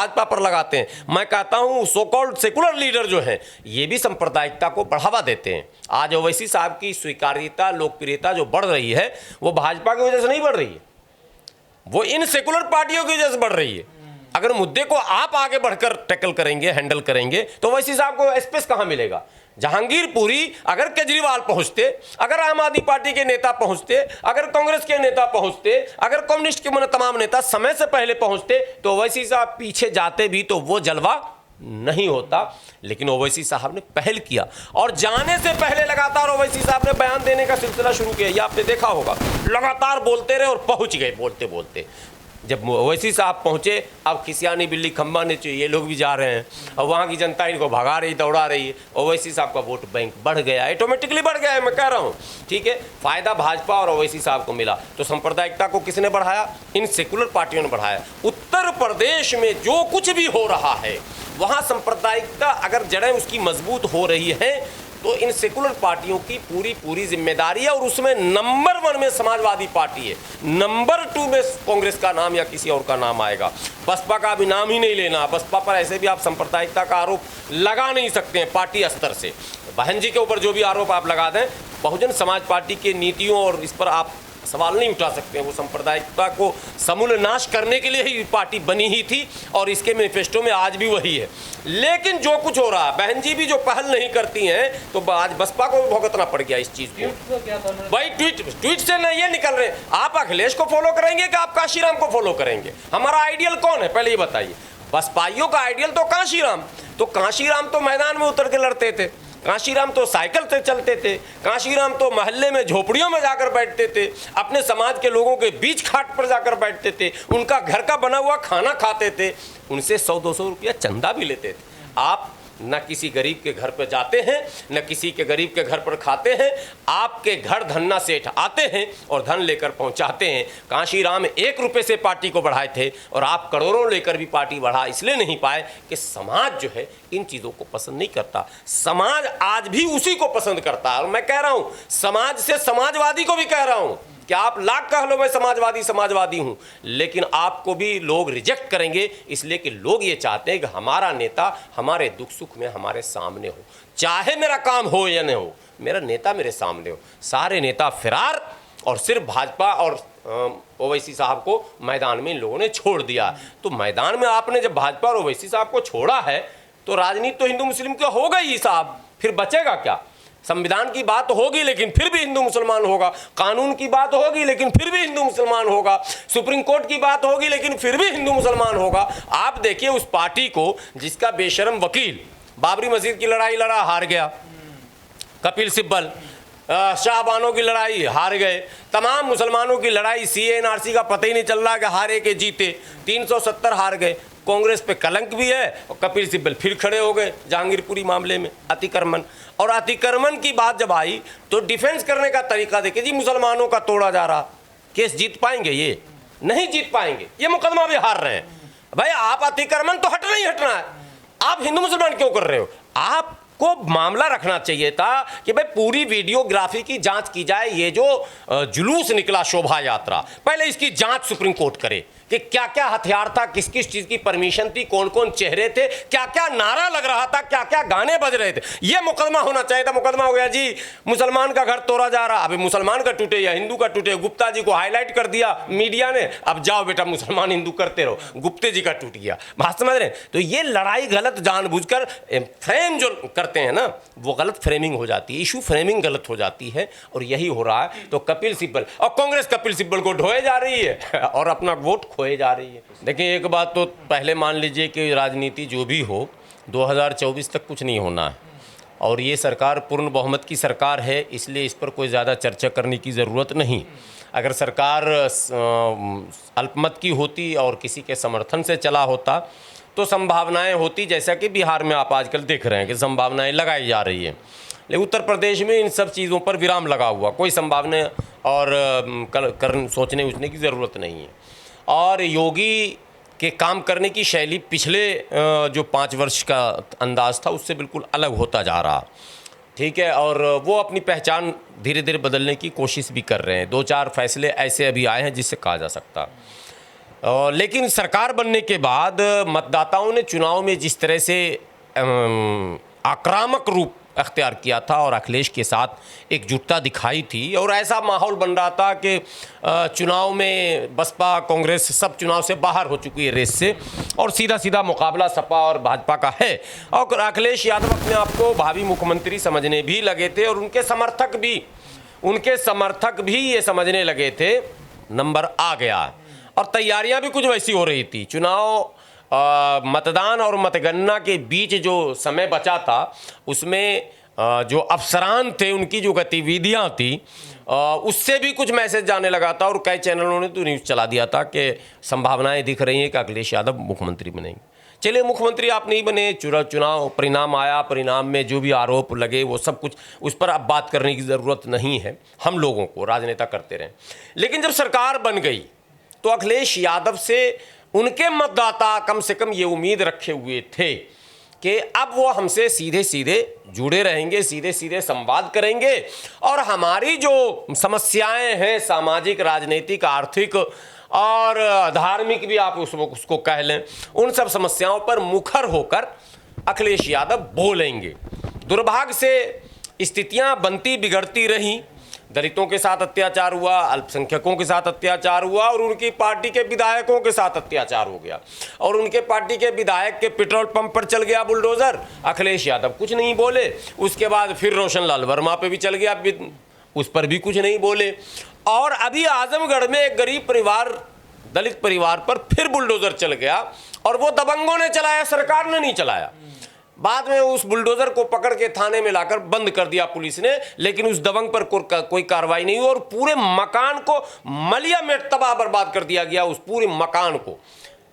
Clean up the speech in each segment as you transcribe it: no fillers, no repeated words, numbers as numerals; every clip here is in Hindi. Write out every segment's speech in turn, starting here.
भाजपा पर लगाते हैं। मैं कहता हूं सो कॉल्ड सेकुलर लीडर जो हैं ये भी सांप्रदायिकता को बढ़ावा देते हैं। आज ओवैसी साहब की स्वीकार्यता, लोकप्रियता जो बढ़ रही है वो भाजपा की वजह से नहीं बढ़ रही है, वो इन सेकुलर पार्टियों की वजह से बढ़ रही है। अगर मुद्दे को आप आगे बढ़कर टैकल करेंगे, हैंडल करेंगे, तो ओवैसी साहब को स्पेस कहां मिलेगा? जहांगीरपुरी अगर केजरीवाल पहुंचते, अगर आम आदमी पार्टी के नेता पहुंचते, अगर कांग्रेस के नेता पहुंचते, अगर कम्युनिस्ट के तमाम नेता समय से पहले पहुंचते, तो ओवैसी साहब पीछे जाते भी तो वो जलवा नहीं होता। लेकिन ओवैसी साहब ने पहल किया और जाने से पहले लगातार ओवैसी साहब ने बयान देने का सिलसिला शुरू किया। ये आपने देखा होगा, लगातार बोलते रहे और पहुंच गए बोलते बोलते। जब ओवैसी साहब पहुंचे, अब खिसियानी बिल्ली खंबा नीचे, ये लोग भी जा रहे हैं और वहाँ की जनता इनको भगा रही, दौड़ा रही है। ओवैसी साहब का वोट बैंक बढ़ गया, ऑटोमेटिकली बढ़ गया है, मैं कह रहा हूँ। ठीक है, फायदा भाजपा और ओवैसी साहब को मिला। तो सांप्रदायिकता को किसने बढ़ाया? इन सेकुलर पार्टियों ने बढ़ाया। उत्तर प्रदेश में जो कुछ भी हो रहा है वहाँ सांप्रदायिकता अगर जड़ें उसकी मजबूत हो रही हैं तो इन सेकुलर पार्टियों की पूरी जिम्मेदारी है। और उसमें नंबर 1 में समाजवादी पार्टी है, नंबर 2 में कांग्रेस का नाम या किसी और का नाम आएगा। बसपा का भी नाम ही नहीं लेना। बसपा पर ऐसे भी आप सांप्रदायिकता का आरोप लगा नहीं सकते हैं पार्टी स्तर से। बहन जी के ऊपर जो भी आरोप आप लगा दें, बहुजन समाज पार्टी के नीतियों और इस पर आप सवाल नहीं उठा सकते हैं। वो सांप्रदायिकता को समूल नाश करने के लिए ही पार्टी बनी ही थी और इसके मैनिफेस्टो में आज भी वही है। लेकिन जो कुछ हो रहा है, बहन जी भी जो पहल नहीं करती हैं, तो आज बसपा को भी भुगतना पड़ गया इस चीज को। भाई ट्वीट से नहीं ये निकल रहे। आप अखिलेश को फॉलो करेंगे कि आप काशीराम को फॉलो करेंगे? हमारा आइडियल कौन है पहले ये बताइए। बसपाइयों का आइडियल तो काशीराम। तो काशीराम तो मैदान में उतर के लड़ते थे, काशीराम तो साइकिल से चलते थे, काशीराम तो मोहल्ले में झोपड़ियों में जाकर बैठते थे, अपने समाज के लोगों के बीच खाट पर जाकर बैठते थे, उनका घर का बना हुआ खाना खाते थे, उनसे 100-200 रुपया चंदा भी लेते थे। आप न किसी गरीब के घर पर जाते हैं, न किसी के गरीब के घर पर खाते हैं। आपके घर धन्ना सेठ आते हैं और धन लेकर पहुंचाते हैं। काशीराम 1 रुपये से पार्टी को बढ़ाए थे और आप करोड़ों लेकर भी पार्टी बढ़ा इसलिए नहीं पाए कि समाज जो है इन चीज़ों को पसंद नहीं करता। समाज आज भी उसी को पसंद करता है। और मैं कह रहा हूँ, समाज से समाजवादी को भी कह रहा हूँ कि आप लाख कह लो मैं समाजवादी हूं, लेकिन आपको भी लोग रिजेक्ट करेंगे, इसलिए कि लोग ये चाहते हैं कि हमारा नेता हमारे दुख सुख में हमारे सामने हो, चाहे मेरा काम हो या नहीं हो, मेरा नेता मेरे सामने हो। सारे नेता फिरार और सिर्फ भाजपा और ओवैसी साहब को मैदान में इन लोगों ने छोड़ दिया। तो मैदान में आपने जब भाजपा और ओवैसी साहब को छोड़ा है तो राजनीति तो हिंदू मुस्लिम की हो गई साहब, फिर बचेगा क्या? संविधान की बात होगी लेकिन फिर भी हिंदू मुसलमान होगा, कानून की बात होगी लेकिन फिर भी हिंदू मुसलमान होगा, सुप्रीम कोर्ट की बात होगी लेकिन फिर भी हिंदू मुसलमान होगा। आप देखिए उस पार्टी को जिसका बेशरम वकील बाबरी मस्जिद की लड़ाई लड़ा, हार गया, कपिल सिब्बल, शाहबानों की लड़ाई हार गए, तमाम मुसलमानों की लड़ाई CA NRC का पता ही नहीं चल रहा कि हारे के जीते, 370 हार गए। कांग्रेस पे कलंक भी है और कपिल सिब्बल फिर खड़े हो गए जहांगीरपुरी मामले में, अतिक्रमण। और अतिक्रमण की बात जब आई तो डिफेंस करने का तरीका देखिए जी, मुसलमानों का तोड़ा जा रहा, केस जीत पाएंगे? ये नहीं जीत पाएंगे, ये मुकदमा भी हार रहे हैं। भाई आप अतिक्रमण तो हटना ही हटना है, आप हिंदू मुसलमान क्यों कर रहे हो? आपको मामला रखना चाहिए था कि भाई पूरी वीडियोग्राफी की जांच की जाए। ये जो जुलूस निकला शोभा यात्रा, पहले इसकी जांच सुप्रीम कोर्ट करे कि क्या क्या हथियार था, किस किस चीज की परमिशन थी, कौन कौन चेहरे थे, क्या क्या नारा लग रहा था, क्या क्या गाने बज रहे थे। यह मुकदमा होना चाहिए था। मुकदमा हो गया जी मुसलमान का घर तोड़ा जा रहा, अभी मुसलमान का टूटे या हिंदू का टूटे, गुप्ता जी को हाईलाइट कर दिया मीडिया ने, अब जाओ बेटा मुसलमान हिंदू करते रहो, गुप्ते जी का टूट गया। बात समझ रहे? तो ये लड़ाई गलत जानबूझकर फ्रेम जो करते हैं ना, वो गलत फ्रेमिंग हो जाती है, इशू फ्रेमिंग गलत हो जाती है और यही हो रहा है। तो कपिल सिब्बल और कांग्रेस कपिल सिब्बल को ढोए जा रही है और अपना वोट खोए जा रही है। देखिए एक बात तो पहले मान लीजिए कि राजनीति जो भी हो 2024 तक कुछ नहीं होना है और ये सरकार पूर्ण बहुमत की सरकार है, इसलिए इस पर कोई ज़्यादा चर्चा करने की ज़रूरत नहीं। अगर सरकार अल्पमत की होती और किसी के समर्थन से चला होता तो संभावनाएं होती, जैसा कि बिहार में आप आजकल देख रहे हैं कि संभावनाएं लगाई जा रही है, लेकिन उत्तर प्रदेश में इन सब चीज़ों पर विराम लगा हुआ, कोई संभावना और सोचने उचने की ज़रूरत नहीं है। और योगी के काम करने की शैली पिछले जो 5 वर्ष का अंदाज था उससे बिल्कुल अलग होता जा रहा, ठीक है, और वो अपनी पहचान धीरे धीरे बदलने की कोशिश भी कर रहे हैं। 2-4 फैसले ऐसे अभी आए हैं जिससे कहा जा सकता। लेकिन सरकार बनने के बाद मतदाताओं ने चुनाव में जिस तरह से आक्रामक रूप अख्तियार किया था और अखिलेश के साथ एकजुटता दिखाई थी और ऐसा माहौल बन रहा था कि चुनाव में बसपा कांग्रेस सब चुनाव से बाहर हो चुकी है रेस से और सीधा सीधा मुकाबला सपा और भाजपा का है। और अखिलेश यादव अपने आप को भावी मुख्यमंत्री समझने भी लगे थे और उनके समर्थक भी ये समझने लगे थे नंबर आ गया और तैयारियां भी कुछ वैसी हो रही थी। चुनाव मतदान और मतगणना के बीच जो समय बचा था उसमें जो अफसरान थे उनकी जो गतिविधियां थी उससे भी कुछ मैसेज जाने लगा था और कई चैनलों ने तो न्यूज़ चला दिया था कि संभावनाएं दिख रही हैं कि अखिलेश यादव मुख्यमंत्री बनेंगे। चलिए, मुख्यमंत्री आप नहीं बने, चुनाव परिणाम आया, परिणाम में जो भी आरोप लगे वो सब कुछ उस पर अब बात करने की ज़रूरत नहीं है, हम लोगों को राजनेता करते रहें। लेकिन जब सरकार बन गई तो अखिलेश यादव से उनके मतदाता कम से कम ये उम्मीद रखे हुए थे कि अब वो हमसे सीधे सीधे जुड़े रहेंगे, सीधे सीधे संवाद करेंगे और हमारी जो समस्याएं हैं सामाजिक, राजनीतिक, आर्थिक और धार्मिक भी आप उसको कह लें, उन सब समस्याओं पर मुखर होकर अखिलेश यादव बोलेंगे। दुर्भाग्य से स्थितियां बनती बिगड़ती रहीं, दलितों के साथ अत्याचार हुआ, अल्पसंख्यकों के साथ अत्याचार हुआ और उनकी पार्टी के विधायकों के साथ अत्याचार हो गया और उनके पार्टी के विधायक के पेट्रोल पंप पर चल गया बुलडोजर, अखिलेश यादव कुछ नहीं बोले। उसके बाद फिर रोशन लाल वर्मा पे भी चल गया, उस पर भी कुछ नहीं बोले और अभी आजमगढ़ में एक गरीब परिवार, दलित परिवार पर फिर बुलडोजर चल गया और वो दबंगों ने चलाया, सरकार ने नहीं चलाया। बाद में उस बुलडोजर को पकड़ के थाने में लाकर बंद कर दिया पुलिस ने, लेकिन उस दबंग पर कोई कार्रवाई नहीं हुई और पूरे मकान को मलिया में तबाह बर्बाद कर दिया गया, उस पूरे मकान को।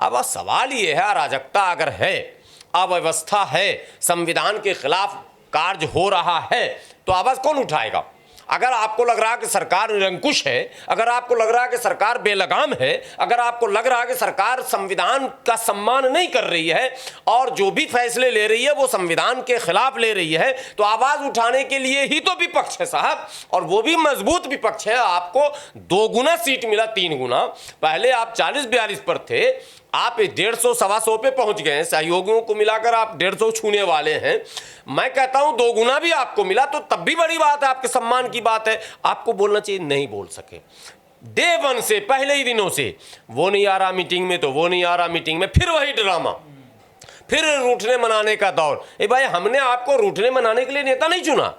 अब सवाल ये है, अराजकता अगर है, अव्यवस्था है, संविधान के खिलाफ कार्य हो रहा है तो आवाज कौन उठाएगा? अगर आपको लग रहा है कि सरकार निरंकुश है, अगर आपको लग रहा है कि सरकार बेलगाम है, अगर आपको लग रहा है कि सरकार संविधान का सम्मान नहीं कर रही है और जो भी फैसले ले रही है वो संविधान के खिलाफ ले रही है, तो आवाज उठाने के लिए ही तो विपक्ष है साहब, और वो भी मजबूत विपक्ष है। आपको 2 गुना सीट मिला, 3 गुना। पहले आप 40-42 पर थे, आप 150-125 पे पहुंच गए हैं, सहयोगियों को मिलाकर आप 150 छूने वाले हैं। मैं कहता हूं 2 गुना भी आपको मिला तो तब भी बड़ी बात है, आपके सम्मान की बात है। आपको बोलना चाहिए, नहीं बोल सके। डे 1 से, पहले ही दिनों से वो नहीं आ रहा मीटिंग में, तो वो नहीं आ रहा मीटिंग में, फिर वही ड्रामा, फिर रूठने मनाने का दौर। भाई, हमने आपको रूठने मनाने के लिए नेता नहीं चुना,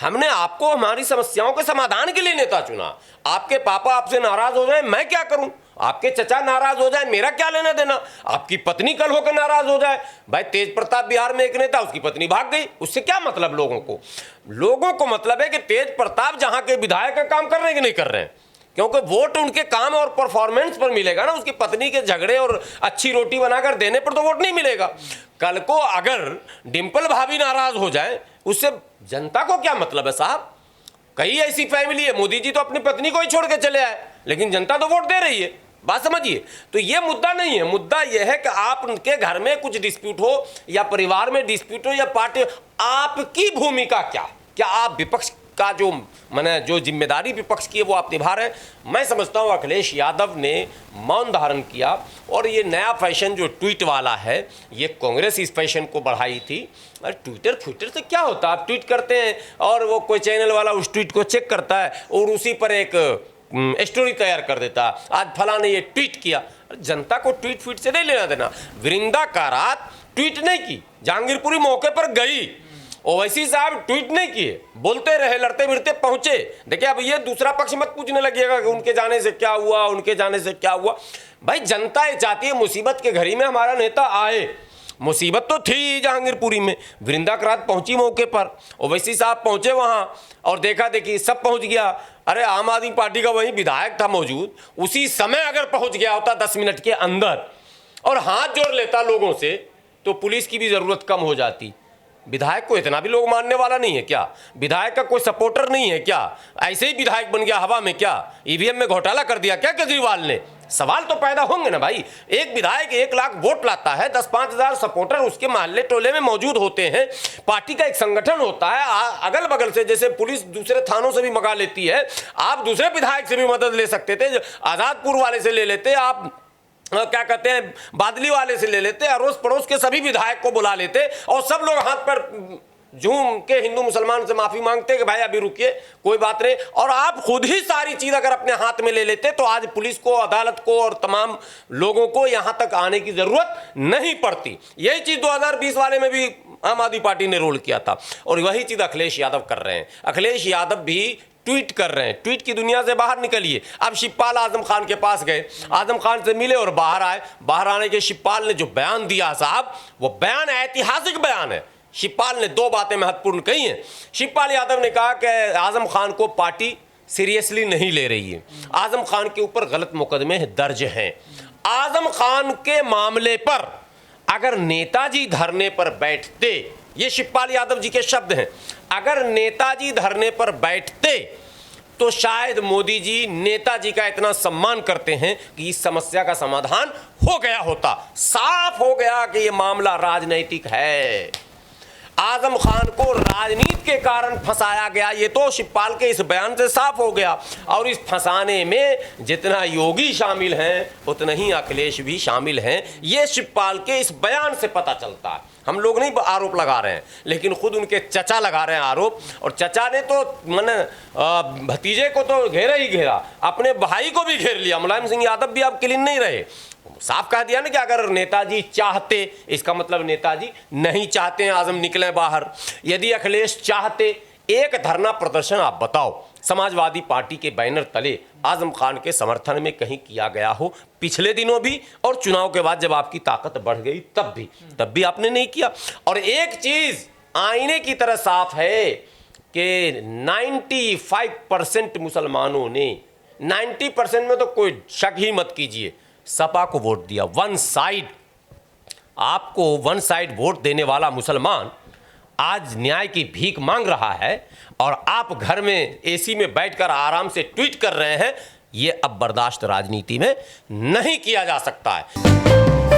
हमने आपको हमारी समस्याओं के समाधान के लिए नेता चुना। आपके पापा आपसे नाराज हो जाए, मैं क्या करूं? आपके चचा नाराज हो जाए, मेरा क्या लेना देना? आपकी पत्नी कल होकर नाराज हो जाए, भाई तेज प्रताप बिहार में एक नेता, उसकी पत्नी भाग गई, उससे क्या मतलब? लोगों को मतलब है कि तेज प्रताप जहां के विधायक का काम कर रहे हैं कि नहीं कर रहे हैं, क्योंकि वोट उनके काम और परफॉर्मेंस पर मिलेगा ना, उसकी पत्नी के झगड़े और अच्छी रोटी बनाकर देने पर तो वोट नहीं मिलेगा। कल को अगर डिंपल भाभी नाराज हो जाए, उससे जनता को क्या मतलब है साहब? कई ऐसी फैमिली है, मोदी जी तो अपनी पत्नी को ही छोड़ के चले आए, लेकिन जनता तो वोट दे रही है। बात समझिए। तो ये मुद्दा नहीं है, मुद्दा यह है कि आप उनके घर में कुछ डिस्प्यूट हो या परिवार में डिस्प्यूट हो या पार्टी, आपकी भूमिका क्या आप विपक्ष का जो जिम्मेदारी विपक्ष की है वो आप निभा रहे हैं। मैं समझता हूँ अखिलेश यादव ने मौन धारण किया और ये नया फैशन जो ट्वीट वाला है, ये कांग्रेस इस फैशन को बढ़ाई थी। अरे ट्विटर से क्या होता है, आप ट्वीट करते हैं और वो कोई चैनल वाला उस ट्वीट को चेक करता है और उसी पर एक स्टोरी तैयार कर देता, आज फला ने ये ट्वीट किया। जनता को ट्वीट फीट से नहीं लेना देना। वृंदा कारात ट्वीट नहीं की, जहांगीरपुरी मौके पर गई, ओवैसी साहब ट्वीट नहीं किए, बोलते रहे, लड़ते भिड़ते पहुंचे। देखिए, अब ये दूसरा पक्ष मत पूछने लगेगा कि उनके जाने से क्या हुआ, उनके जाने से क्या हुआ। भाई, जनता ये चाहती है मुसीबत के घड़ी में हमारा नेता आए। मुसीबत तो थी जहांगीरपुरी में, वृंदा करात पहुंची मौके पर, ओवैसी साहब पहुंचे वहां और देखा देखी सब पहुंच गया। अरे आम आदमी पार्टी का वही विधायक था मौजूद, उसी समय अगर पहुंच गया होता 10 मिनट के अंदर और हाथ जोड़ लेता लोगों से, तो पुलिस की भी जरूरत कम हो जाती। विधायक को इतना भी लोग मानने वाला नहीं है क्या? विधायक का कोई सपोर्टर नहीं है क्या? ऐसे ही विधायक बन गया हवा में क्या? ईवीएम में घोटाला कर दिया क्या केजरीवाल ने? सवाल तो पैदा होंगे ना भाई। एक विधायक 1 लाख वोट लाता है, 10-5 हजार सपोर्टर उसके मोहल्ले टोले में मौजूद होते हैं, पार्टी का एक संगठन होता है, अगल बगल से जैसे पुलिस दूसरे थानों से भी मंगा लेती है, आप दूसरे विधायक से भी मदद ले सकते थे, आजादपुर वाले से ले लेते, आप क्या कहते हैं, बादली वाले से ले लेते, अड़ोस पड़ोस के सभी विधायक को बुला लेते और सब लोग हाथ पर झूम के हिंदू मुसलमान से माफी मांगते कि भाई अभी रुकिए, कोई बात नहीं, और आप खुद ही सारी चीज अगर अपने हाथ में ले लेते तो आज पुलिस को, अदालत को और तमाम लोगों को यहां तक आने की जरूरत नहीं पड़ती। यही चीज 2020 वाले में भी आम आदमी पार्टी ने रोल किया था और वही चीज अखिलेश यादव कर रहे हैं। अखिलेश यादव भी ट्वीट कर रहे हैं, ट्वीट की दुनिया से बाहर निकलिए। अब शिवपाल आजम खान के पास गए, आजम खान से मिले और बाहर आए। बाहर आने के शिवपाल ने जो बयान दिया साहब, वो बयान ऐतिहासिक बयान है। शिवपाल ने 2 बातें महत्वपूर्ण कही हैं। शिवपाल यादव ने कहा कि आजम खान को पार्टी सीरियसली नहीं ले रही है, आजम खान के ऊपर गलत मुकदमे दर्ज हैं। आजम खान के मामले पर अगर नेताजी धरने पर बैठते, ये शिवपाल यादव जी के शब्द हैं, अगर नेताजी धरने पर बैठते तो शायद मोदी जी नेताजी का इतना सम्मान करते हैं कि इस समस्या का समाधान हो गया होता। साफ हो गया कि यह मामला राजनीतिक है, आजम खान को राजनीति के कारण फंसाया गया, ये तो शिवपाल के इस बयान से साफ हो गया। और इस फंसाने में जितना योगी शामिल हैं उतना ही अखिलेश भी शामिल हैं, ये शिवपाल के इस बयान से पता चलता है। हम लोग नहीं आरोप लगा रहे हैं, लेकिन खुद उनके चचा लगा रहे हैं आरोप, और चचा ने तो भतीजे को तो घेरा ही घेरा, अपने भाई को भी घेर लिया। मुलायम सिंह यादव भी अब क्लीन नहीं रहे, साफ कह दिया ना कि अगर नेताजी चाहते, इसका मतलब नेताजी नहीं चाहते हैं आजम निकले बाहर। यदि अखिलेश चाहते, एक धरना प्रदर्शन आप बताओ समाजवादी पार्टी के बैनर तले आजम खान के समर्थन में कहीं किया गया हो, पिछले दिनों भी और चुनाव के बाद जब आपकी ताकत बढ़ गई तब भी आपने नहीं किया। और एक चीज आईने की तरह साफ है कि 95% मुसलमानों ने, 90% में तो कोई शक ही मत कीजिए, सपा को वोट दिया। वन साइड, आपको वन साइड वोट देने वाला मुसलमान आज न्याय की भीख मांग रहा है और आप घर में एसी में बैठकर आराम से ट्वीट कर रहे हैं। ये अब बर्दाश्त राजनीति में नहीं किया जा सकता है।